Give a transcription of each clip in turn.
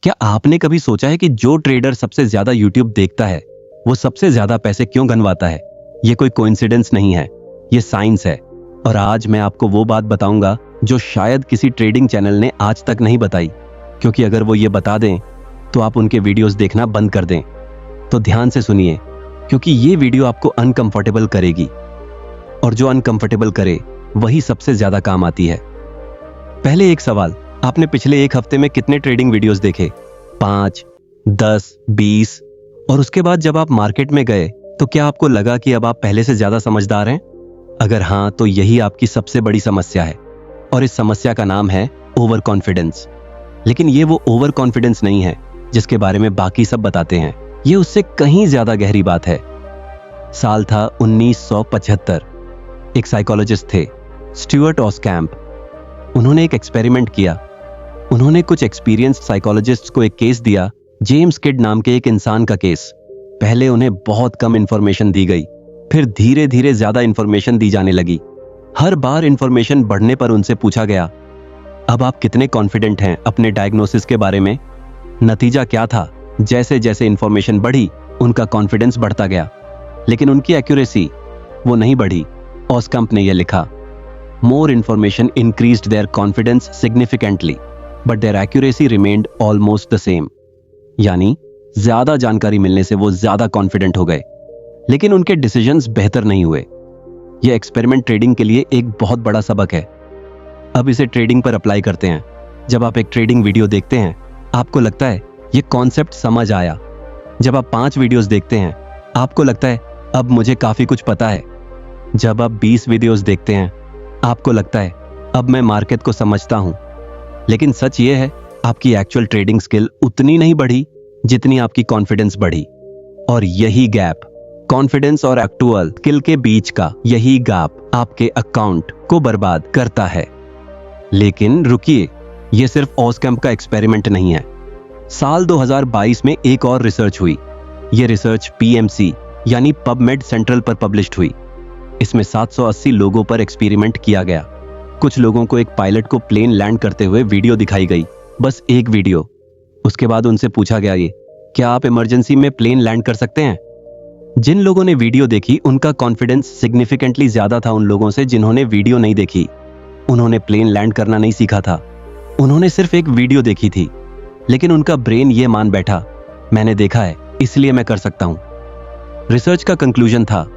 क्या आपने कभी सोचा है कि जो ट्रेडर सबसे ज्यादा यूट्यूब देखता है वो सबसे ज्यादा पैसे क्यों गंवाता है? ये कोई कोइंसिडेंस नहीं है, ये साइंस है। और आज मैं आपको वो बात बताऊंगा जो शायद किसी ट्रेडिंग चैनल ने आज तक नहीं बताई, क्योंकि अगर वो ये बता दें तो आप उनके वीडियोस देखना बंद कर दें। तो ध्यान से सुनिए, क्योंकि ये वीडियो आपको अनकंफर्टेबल करेगी, और जो अनकंफर्टेबल करे वही सबसे ज्यादा काम आती है। पहले एक सवाल, आपने पिछले एक हफ्ते में कितने ट्रेडिंग वीडियोस देखे? 5, 10, 20? और उसके बाद जब आप मार्केट में गए तो क्या आपको लगा कि अब आप पहले से ज्यादा समझदार हैं? अगर हाँ, तो यही आपकी सबसे बड़ी समस्या है, और इस समस्या का नाम है ओवर कॉन्फिडेंस। लेकिन ये वो ओवर कॉन्फिडेंस नहीं है जिसके बारे में बाकी सब बताते हैं, ये उससे कहीं ज्यादा गहरी बात है। साल था 1975। एक साइकोलॉजिस्ट थे, स्टुअर्ट ऑस्कैम्प। उन्होंने एक एक्सपेरिमेंट किया। उन्होंने कुछ एक्सपीरियंस्ड साइकोलॉजिस्ट्स को एक केस दिया, जेम्स किड नाम के एक इंसान का केस। पहले उन्हें बहुत कम इंफॉर्मेशन दी गई, फिर धीरे धीरे ज्यादा इंफॉर्मेशन दी जाने लगी। हर बार इंफॉर्मेशन बढ़ने पर उनसे पूछा गया, अब आप कितने कॉन्फिडेंट हैं अपने डायग्नोसिस के बारे में? नतीजा क्या था? जैसे जैसे इंफॉर्मेशन बढ़ी, उनका कॉन्फिडेंस बढ़ता गया, लेकिन उनकी एक्यूरेसी वो नहीं बढ़ी। ऑस्कम्प ने यह लिखा, more information increased their confidence significantly, but their accuracy remained almost the same. यानी ज्यादा जानकारी मिलने से वो ज्यादा कॉन्फिडेंट हो गए, लेकिन उनके डिसीजंस बेहतर नहीं हुए। यह एक्सपेरिमेंट ट्रेडिंग के लिए एक बहुत बड़ा सबक है। अब इसे ट्रेडिंग पर अप्लाई करते हैं। जब आप एक ट्रेडिंग वीडियो देखते हैं, आपको लगता है ये कॉन्सेप्ट समझ आया। जब आप 5 वीडियोस देखते हैं, आपको लगता है अब मुझे काफी कुछ पता है। जब आप 20 वीडियोस देखते हैं, आपको लगता है अब मैं मार्केट को समझता हूं। लेकिन सच ये है, आपकी एक्चुअल ट्रेडिंग स्किल उतनी नहीं बढ़ी जितनी आपकी कॉन्फिडेंस बढ़ी। और यही गैप, कॉन्फिडेंस और एक्चुअल स्किल के बीच का यही गैप आपके अकाउंट को बर्बाद करता है। लेकिन रुकिए, यह सिर्फ ऑस्कैम्प का एक्सपेरिमेंट नहीं है। साल 2022 में एक और रिसर्च हुई। यह रिसर्च PMC यानी पबमेड सेंट्रल पर पब्लिश्ड हुई। इसमें 780 लोगों पर एक्सपेरिमेंट किया गया। कुछ लोगों को एक पायलट को प्लेन लैंड करते हुए वीडियो दिखाई गई, बस एक वीडियो। उसके बाद उनसे पूछा गया, ये क्या आप इमरजेंसी में प्लेन लैंड कर सकते हैं? जिन लोगों ने वीडियो देखी, उनका कॉन्फिडेंस सिग्निफिकेंटली ज्यादा था उन लोगों से जिन्होंने वीडियो नहीं देखी। उन्होंने प्लेन लैंड करना नहीं सीखा था, उन्होंने सिर्फ एक वीडियो देखी थी, लेकिन उनका ब्रेन ये मान बैठा, मैंने देखा है इसलिए मैं कर सकता हूं। रिसर्च का कंक्लूजन था,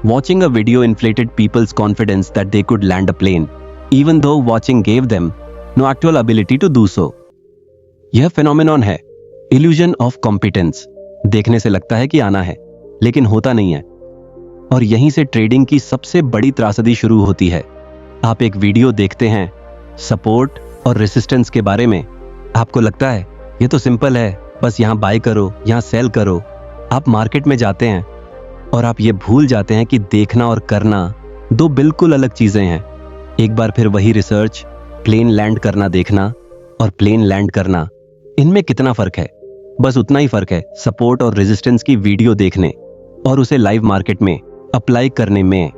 watching a video inflated people's confidence that they could land a plane, even though watching gave them no actual ability to do so. यह फेनोमेनॉन है, इल्यूजन ऑफ कॉम्पिटेंस। देखने से लगता है कि आना है, लेकिन होता नहीं है। और यहीं से ट्रेडिंग की सबसे बड़ी त्रासदी शुरू होती है। आप एक वीडियो देखते हैं सपोर्ट और रेसिस्टेंस के बारे में, आपको लगता है ये तो सिंपल है, बस यहां बाय करो, यहां सेल करो। आप मार्केट में जाते हैं और आप ये भूल जाते हैं कि देखना और करना दो बिल्कुल अलग चीजें हैं। एक बार फिर वही रिसर्च, प्लेन लैंड करना देखना और प्लेन लैंड करना, इनमें कितना फर्क है? बस उतना ही फर्क है सपोर्ट और रेजिस्टेंस की वीडियो देखने और उसे लाइव मार्केट में अप्लाई करने में।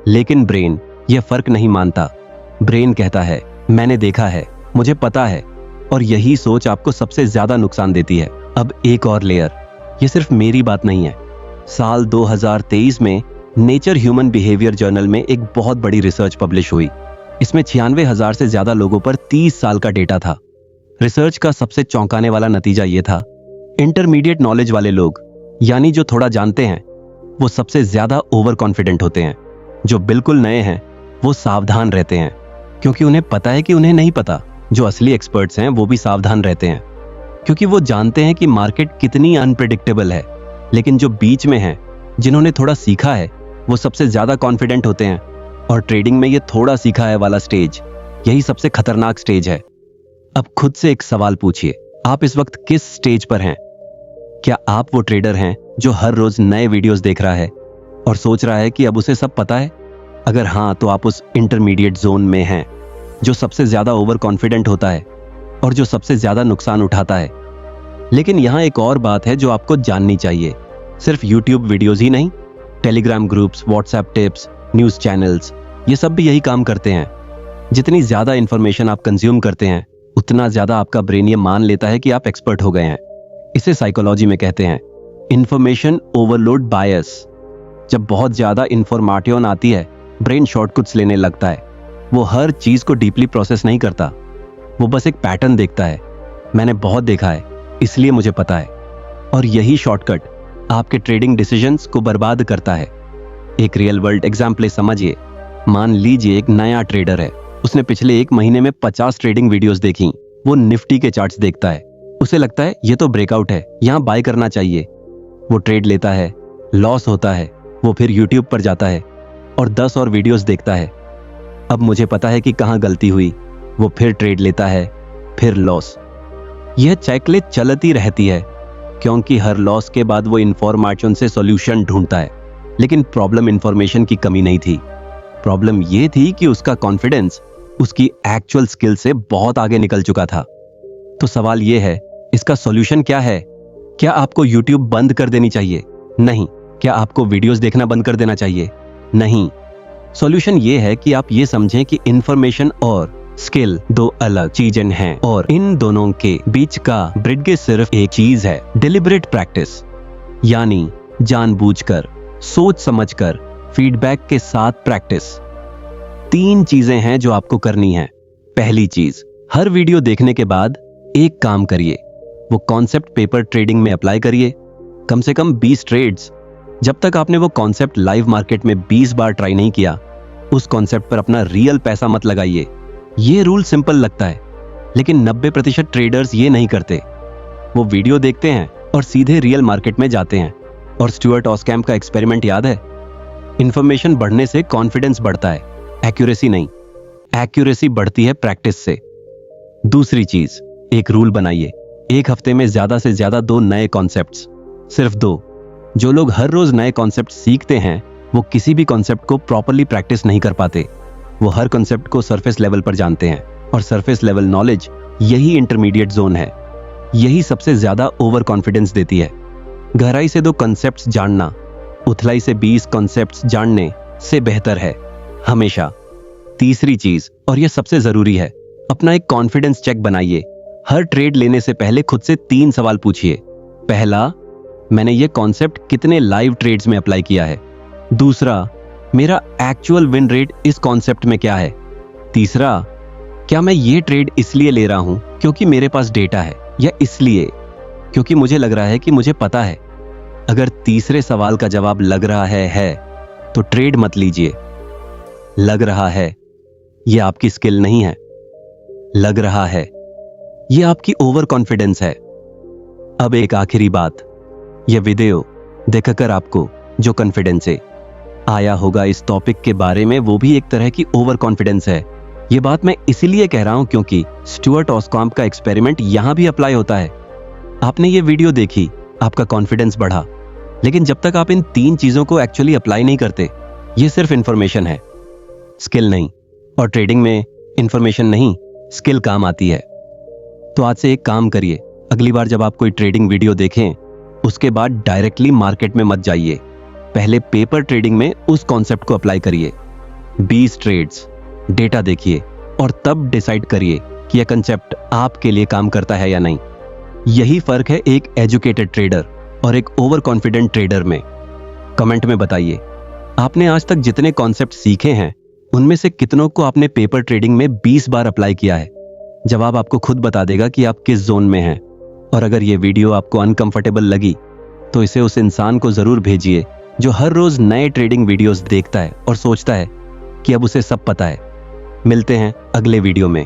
लेकिन ब्रेन यह फर्क नहीं मानता। ब्रेन कहता है मैंने देखा है, मुझे पता है, और यही सोच आपको सबसे ज्यादा नुकसान देती है। अब एक और लेयर, यह सिर्फ मेरी बात नहीं है। साल 2023 में नेचर ह्यूमन बिहेवियर जर्नल में एक बहुत बड़ी रिसर्च पब्लिश हुई। इसमें 96,000 से ज्यादा लोगों पर 30 साल का डेटा था। रिसर्च का सबसे चौंकाने वाला नतीजा यह था, इंटरमीडिएट नॉलेज वाले लोग, यानी जो थोड़ा जानते हैं, वो सबसे ज्यादा ओवर कॉन्फिडेंट होते हैं। जो बिल्कुल नए हैं वो सावधान रहते हैं, क्योंकि उन्हें पता है कि उन्हें नहीं पता। जो असली एक्सपर्ट्स हैं वो भी सावधान रहते हैं, क्योंकि वो जानते हैं कि मार्केट कितनी अनप्रेडिक्टेबल है। लेकिन जो बीच में हैं, जिन्होंने थोड़ा सीखा है, वो सबसे ज्यादा कॉन्फिडेंट होते हैं। और ट्रेडिंग में ये थोड़ा सीखा है वाला स्टेज, यही सबसे खतरनाक स्टेज है। अब खुद से एक सवाल पूछिए, आप इस वक्त किस स्टेज पर हैं? क्या आप वो ट्रेडर हैं जो हर रोज नए वीडियोस देख रहा है और सोच रहा है कि अब उसे सब पता है? अगर हाँ, तो आप उस इंटरमीडिएट जोन में हैं, जो सबसे ज्यादा ओवर कॉन्फिडेंट होता है और जो सबसे ज्यादा नुकसान उठाता है। लेकिन यहाँ एक और बात है जो आपको जाननी चाहिए। सिर्फ यूट्यूब वीडियोस ही नहीं, Telegram groups, WhatsApp tips, news channels, ये सब भी यही काम करते हैं। जितनी ज्यादा इंफॉर्मेशन आप कंज्यूम करते हैं, उतना ज्यादा आपका ब्रेन ये मान लेता है कि आप एक्सपर्ट हो गए हैं। इसे साइकोलॉजी में कहते हैं इंफॉर्मेशन ओवरलोड बायस। जब बहुत ज्यादा इंफॉर्मेशन आती है, ब्रेन शॉर्टकट्स लेने लगता है। वो हर चीज को डीपली प्रोसेस नहीं करता, वो बस एक पैटर्न देखता है। मैंने बहुत देखा है, इसलिए मुझे पता है। और यही शॉर्टकट आपके ट्रेडिंग डिसीजंस को बर्बाद करता है। एक रियल वर्ल्ड एग्जाम्पल समझिए। मान लीजिए एक नया ट्रेडर है, उसने पिछले 1 महीने में 50 ट्रेडिंग वीडियोस देखी। वो निफ्टी के चार्ट्स देखता है, उसे लगता है ये तो ब्रेकआउट है, यहाँ बाय करना चाहिए। वो ट्रेड लेता है, लॉस होता है। वो फिर यूट्यूब पर जाता है और 10 और वीडियोस देखता है। अब मुझे पता है कि कहाँ गलती हुई। वो फिर ट्रेड लेता है, फिर लॉस। यह साइकिल चलती रहती है, क्योंकि हर लॉस के बाद वो इंफॉर्मेशन से सॉल्यूशन ढूंढता है। लेकिन प्रॉब्लम इंफॉर्मेशन की कमी नहीं थी, प्रॉब्लम ये थी कि उसका कॉन्फिडेंस उसकी एक्चुअल स्किल से बहुत आगे निकल चुका था। तो सवाल ये है, इसका सॉल्यूशन क्या है? क्या आपको यूट्यूब बंद कर देनी चाहिए? नहीं। क्या आपको वीडियोस देखना बंद कर देना चाहिए? नहीं। सॉल्यूशन ये है कि आप ये समझें कि इंफॉर्मेशन और स्किल 2 अलग चीजें हैं, और इन दोनों के बीच का ब्रिज सिर्फ एक चीज है, डिलिबरेट प्रैक्टिस। यानी जानबूझकर, सोच समझकर, फीडबैक के साथ प्रैक्टिस। 3 चीजें हैं जो आपको करनी है। पहली चीज, हर वीडियो देखने के बाद एक काम करिए, वो कॉन्सेप्ट पेपर ट्रेडिंग में अप्लाई करिए। कम से कम 20 ट्रेड्स। जब तक आपने वो कॉन्सेप्ट लाइव मार्केट में 20 बार ट्राई नहीं किया, उस कॉन्सेप्ट पर अपना रियल पैसा मत लगाइए। ये रूल सिंपल लगता है, लेकिन 90% ट्रेडर्स ये नहीं करते। वो वीडियो देखते हैं और सीधे रियल मार्केट में जाते हैं। और स्टुअर्ट ऑस्कैम का एक्सपेरिमेंट याद है? इंफॉर्मेशन बढ़ने से कॉन्फिडेंस बढ़ता है, एक्यूरेसी नहीं। एक्यूरेसी बढ़ती है प्रैक्टिस से। दूसरी चीज, एक रूल बनाइए, 1 हफ्ते में ज्यादा से ज्यादा 2 नए कॉन्सेप्ट्स, सिर्फ 2। जो लोग हर रोज नए कॉन्सेप्ट सीखते हैं, वो किसी भी कॉन्सेप्ट को प्रॉपर्ली प्रैक्टिस नहीं कर पाते। वो हर कॉन्सेप्ट को सरफेस लेवल पर जानते हैं, और सरफेस लेवल नॉलेज यही इंटरमीडिएट जोन है। यही सबसे ज्यादा ओवर कॉन्फिडेंस देती है। गहराई से 2 कॉन्सेप्ट्स जानना उथलाई से 20 कॉन्सेप्ट्स जानने से बेहतर है, हमेशा। तीसरी चीज, और यह सबसे जरूरी है, अपना एक कॉन्फिडेंस चेक बनाइए। हर ट्रेड लेने से पहले खुद से 3 सवाल पूछिए। पहला, मैंने ये कॉन्सेप्ट कितने लाइव ट्रेड्स में अप्लाई किया है? दूसरा, मेरा एक्चुअल विन रेट इस कॉन्सेप्ट में क्या है? तीसरा, क्या मैं ये ट्रेड इसलिए ले रहा हूं क्योंकि मेरे पास डेटा है, या इसलिए क्योंकि मुझे लग रहा है कि मुझे पता है? अगर तीसरे सवाल का जवाब लग रहा है तो ट्रेड मत लीजिए। लग रहा है, यह आपकी स्किल नहीं है। लग रहा है, यह आपकी ओवर कॉन्फिडेंस है। अब एक आखिरी बात, यह वीडियो देखकर आपको जो कॉन्फिडेंस है आया होगा इस टॉपिक के बारे में, वो भी एक तरह की ओवर कॉन्फिडेंस है। ये बात मैं इसीलिए कह रहा हूं क्योंकि स्टुअर्ट ऑस्कॉम का एक्सपेरिमेंट यहां भी अप्लाई होता है। आपने ये वीडियो देखी, आपका कॉन्फिडेंस बढ़ा, लेकिन जब तक आप इन 3 चीजों को एक्चुअली अप्लाई नहीं करते, ये सिर्फ इंफॉर्मेशन है, स्किल नहीं। और ट्रेडिंग में इंफॉर्मेशन नहीं, स्किल काम आती है। तो आज से एक काम करिए, अगली बार जब आप कोई ट्रेडिंग वीडियो देखें, उसके बाद डायरेक्टली मार्केट में मत जाइए। पहले पेपर ट्रेडिंग में उस कॉन्सेप्ट को अप्लाई करिए, 20 ट्रेड्स, डेटा देखिए, और तब डिसाइड करिए कि यह कॉन्सेप्ट आपके लिए काम करता है या नहीं। यही फर्क है एक एजुकेटेड ट्रेडर और एक ओवर कॉन्फिडेंट ट्रेडर में। कमेंट में बताइए, आपने आज तक जितने कॉन्सेप्ट सीखे हैं, उनमें से कितनों को आपने पेपर ट्रेडिंग में 20 बार अप्लाई किया है? जवाब आपको खुद बता देगा कि आप किस जोन में हैं। और अगर ये वीडियो आपको अनकंफर्टेबल लगी, तो इसे उस इंसान को जरूर भेजिए जो हर रोज नए ट्रेडिंग वीडियोस देखता है और सोचता है कि अब उसे सब पता है। मिलते हैं अगले वीडियो में।